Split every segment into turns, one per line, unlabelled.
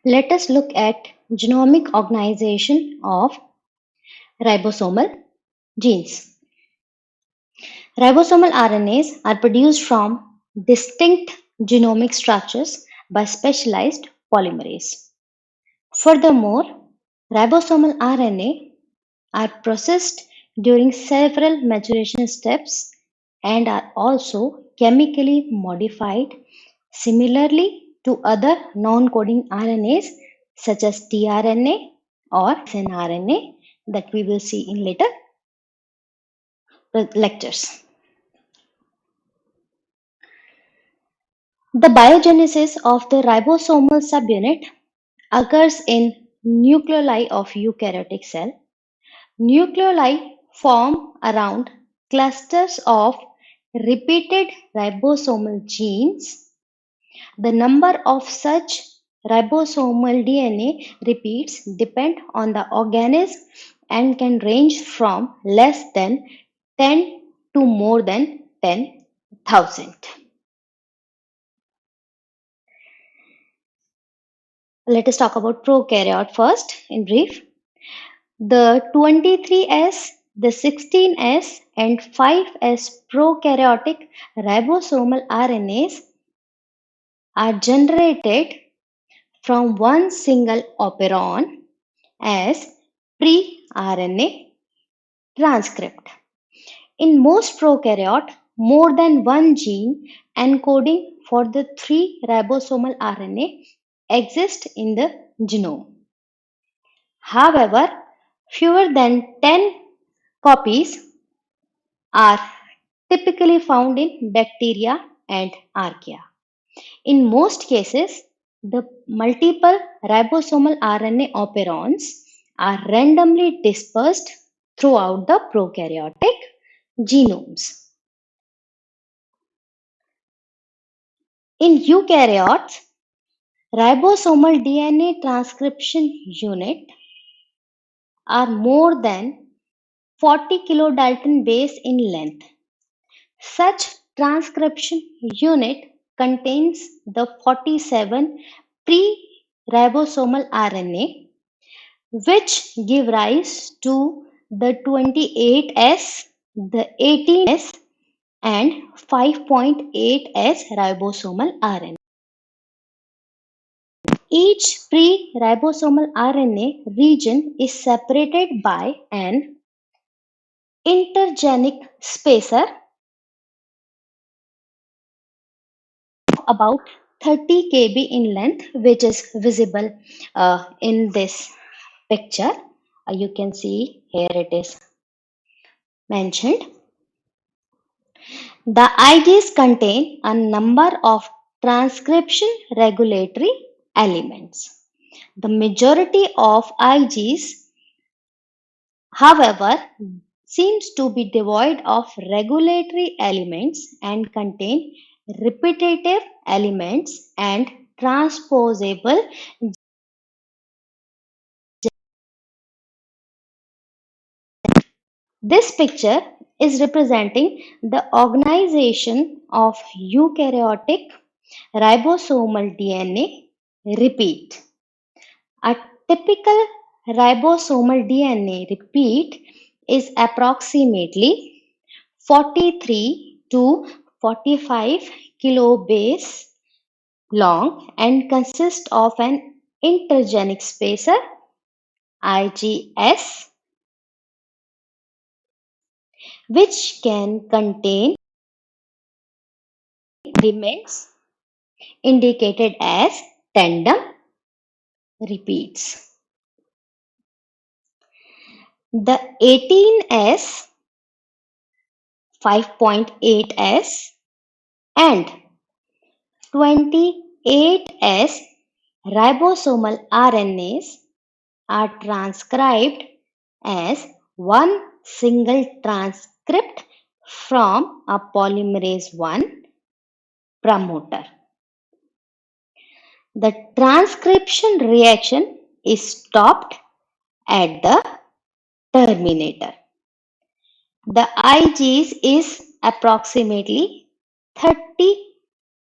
Let us look at genomic organization of ribosomal genes. Ribosomal RNAs are produced from distinct genomic structures by specialized polymerase. Furthermore, ribosomal RNA are processed during several maturation steps and are also chemically modified similarly to other non-coding RNAs such as tRNA or snRNA that we will see in later lectures. The biogenesis of the ribosomal subunit occurs in nucleoli of eukaryotic cell. Nucleoli form around clusters of repeated ribosomal genes. The number of such ribosomal DNA repeats depend on the organism and can range from less than 10 to more than 10,000. Let us talk about prokaryote first in brief. The 23S, the 16S and 5S prokaryotic ribosomal RNAs are generated from one single operon as pre-RNA transcript. In most prokaryote, more than one gene encoding for the 3 ribosomal RNA exists in the genome. However, fewer than 10 copies are typically found in bacteria and archaea. In most cases, the multiple ribosomal RNA operons are randomly dispersed throughout the prokaryotic genomes. In eukaryotes, ribosomal DNA transcription unit are more than 40 kilodalton base in length. Such transcription unit contains the 47 pre-ribosomal RNA, which give rise to the 28S, the 18S, and 5.8S ribosomal RNA. Each pre-ribosomal RNA region is separated by an intergenic spacer about 30 kb in length, which is visible in this picture. You can see here it is mentioned. The IGs contain a number of transcription regulatory elements. The majority of IGs, however, seems to be devoid of regulatory elements and contain repetitive elements and transposable. This picture is representing the organization of eukaryotic ribosomal DNA repeat. A typical ribosomal DNA repeat is approximately 43 to 45 kilobase long and consists of an intergenic spacer IGS, which can contain elements indicated as tandem repeats. The 18S, 5.8S and 28S ribosomal RNAs are transcribed as one single transcript from a polymerase I promoter. The transcription reaction is stopped at the terminator. The IGs is approximately 30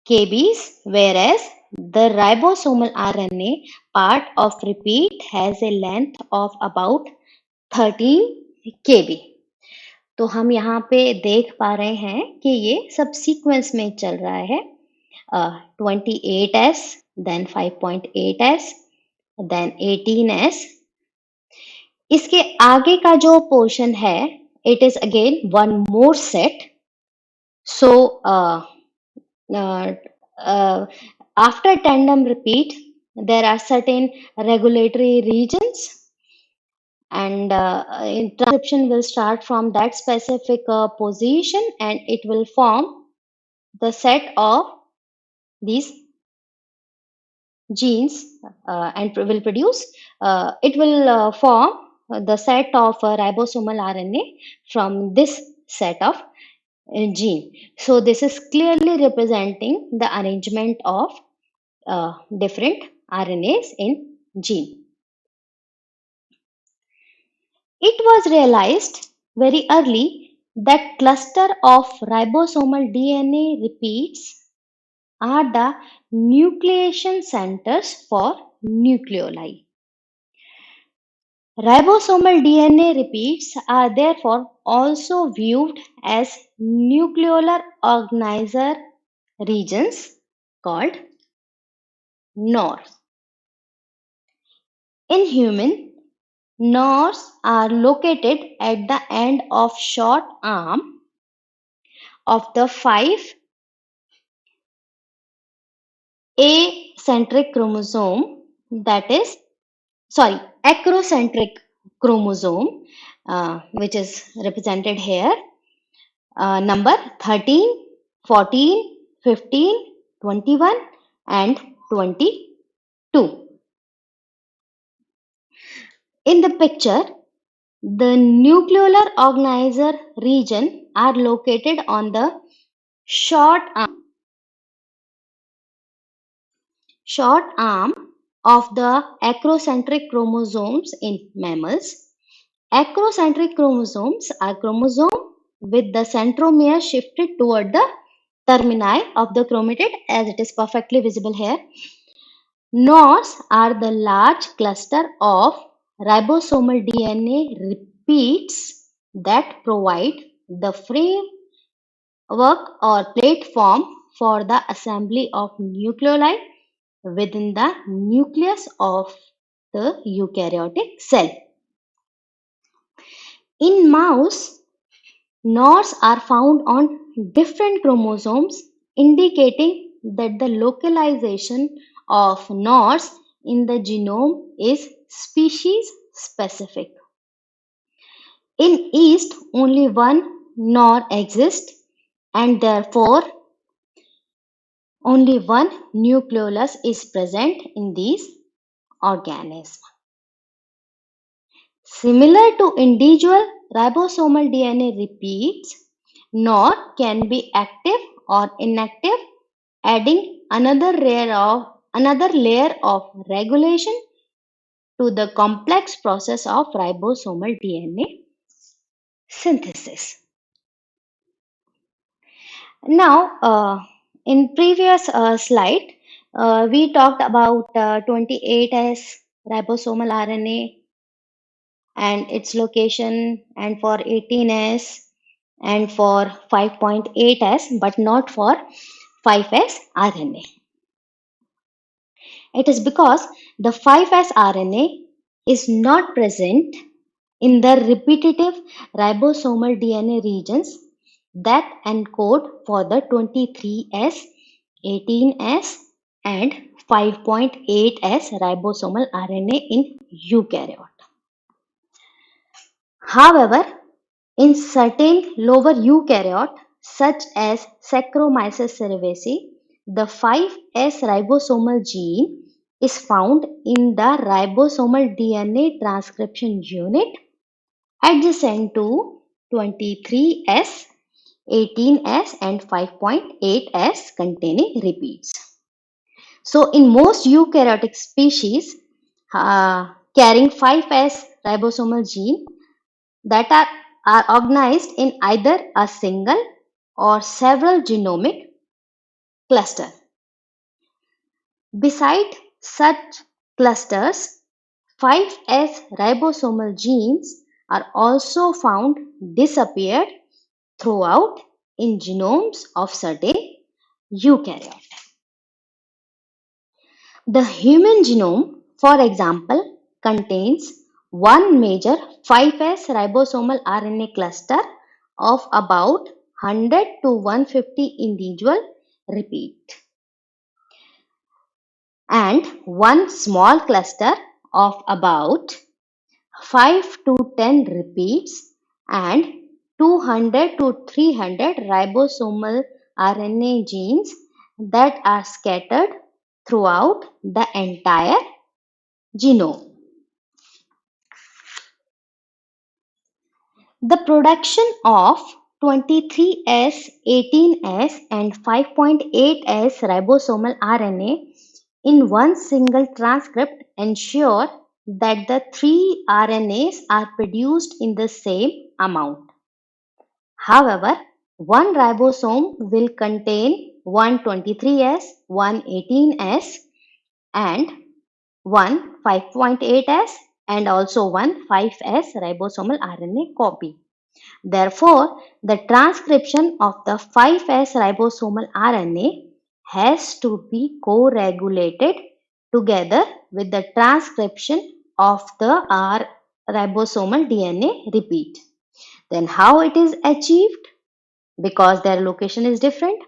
kbs, whereas the ribosomal RNA part of repeat has a length of about 13 kb. तो हम यहाँ पे देख पा रहे हैं कि ये सब सीक्वेंस में चल रहा है. 28S, then 5.8S, then 18S. इसके आगे का जो पोर्शन है, it is again one more set. So after tandem repeat, there are certain regulatory regions, and transcription will start from that specific position, and it will form the set of these genes and will produce, it will form the set of ribosomal RNA from this set of gene. So this is clearly representing the arrangement of different RNAs in gene. It was realized very early that cluster of ribosomal DNA repeats are the nucleation centers for nucleoli. Ribosomal DNA repeats are therefore also viewed as nucleolar organizer regions called NORs. In human, NORs are located at the end of short arm of the 5 acentric chromosome, that is, acrocentric chromosome, which is represented here, number 13, 14, 15, 21 and 22. In the picture, the nucleolar organizer region are located on the short arm of the acrocentric chromosomes in mammals. Acrocentric chromosomes are chromosomes with the centromere shifted toward the termini of the chromatid, as it is perfectly visible here. NORs are the large cluster of ribosomal DNA repeats that provide the framework or platform for the assembly of nucleoli within the nucleus of the eukaryotic cell. In mouse, NORs are found on different chromosomes, indicating that the localization of NORs in the genome is species specific. In yeast, only one NOR exists, and therefore only one nucleolus is present in these organisms. Similar to individual ribosomal DNA repeats, NOR can be active or inactive, adding another layer of regulation to the complex process of ribosomal DNA synthesis. Now, in previous slide, we talked about 28S ribosomal RNA and its location, and for 18S and for 5.8S, but not for 5S RNA. It is because the 5S RNA is not present in the repetitive ribosomal DNA regions that encode for the 23S, 18S and 5.8S ribosomal RNA in eukaryote. However, in certain lower eukaryote, such as Saccharomyces cerevisiae, the 5S ribosomal gene is found in the ribosomal DNA transcription unit adjacent to 23S, 18S and 5.8S containing repeats. So in most eukaryotic species carrying 5S ribosomal gene that are organized in either a single or several genomic cluster. Beside such clusters, 5S ribosomal genes are also found disappeared throughout in genomes of certain eukaryotes. The human genome, for example, contains one major 5S ribosomal RNA cluster of about 100 to 150 individual repeat and one small cluster of about 5 to 10 repeats and 200 to 300 ribosomal RNA genes that are scattered throughout the entire genome. The production of 23S, 18S and 5.8S ribosomal RNA in one single transcript ensure that the three RNAs are produced in the same amount. However, one ribosome will contain one 23S, one 18S and one 5.8S and also one 5S ribosomal RNA copy. Therefore, the transcription of the 5S ribosomal RNA has to be co-regulated together with the transcription of the ribosomal DNA repeat. Then how it is achieved? Because their location is different.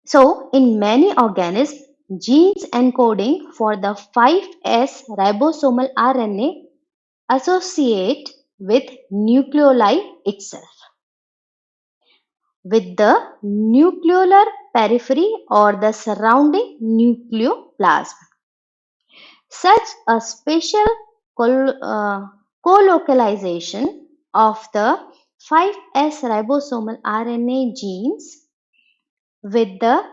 So, in many organisms, genes encoding for the 5S ribosomal RNA associate with nucleoli itself, with the nucleolar periphery or the surrounding nucleoplasm. Such a special colocalization of the 5S ribosomal RNA genes with the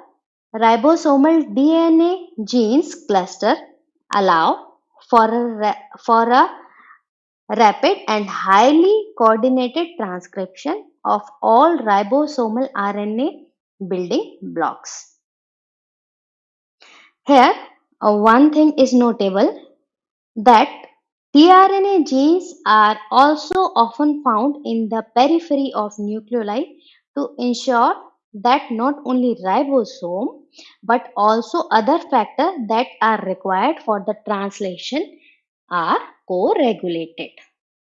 ribosomal DNA genes cluster allow for a rapid and highly coordinated transcription of all ribosomal RNA building blocks. Here, one thing is notable that tRNA genes are also often found in the periphery of nucleoli to ensure that not only ribosome but also other factors that are required for the translation are co-regulated.